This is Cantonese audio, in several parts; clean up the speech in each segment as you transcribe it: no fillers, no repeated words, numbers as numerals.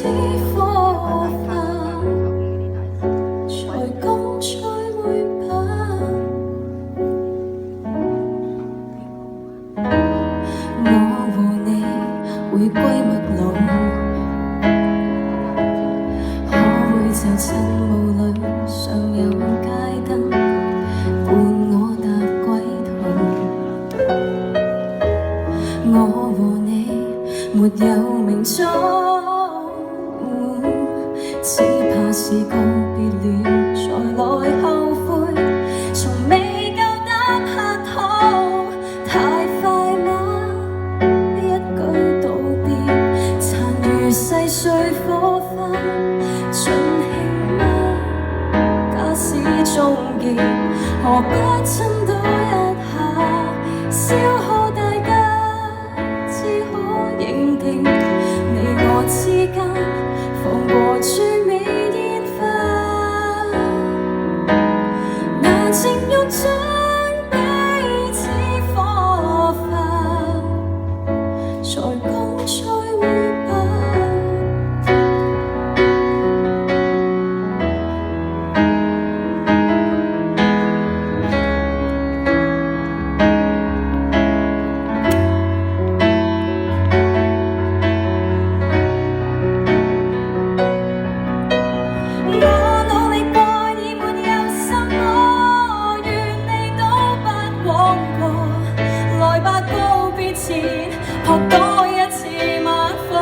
似火花，才講再會吧。我和你會閨蜜路，可會就趁霧裏尚有街燈，伴我踏歸途。我和你沒有名鐘，只怕是告別了才來後悔，從未夠膽客套，太快嗎？一句道別，殘如細碎火花，盡興嗎？假使終結，何不親多一下，消耗大家，只可認定你我之間放過最美煙花，拿情欲將彼此火化，才講再會吧。我努力過已沒有什麼，願你都不枉過。來吧，告別前撲多一次猛火，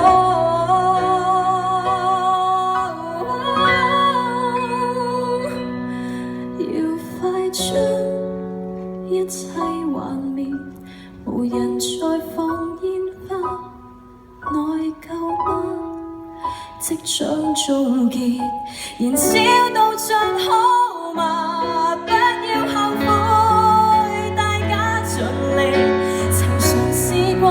要快將一切幻滅，無人再放煙花，內疚嗎？即將終結，燃燒到盡好嗎？不要後悔，大家盡力，曾嘗試過。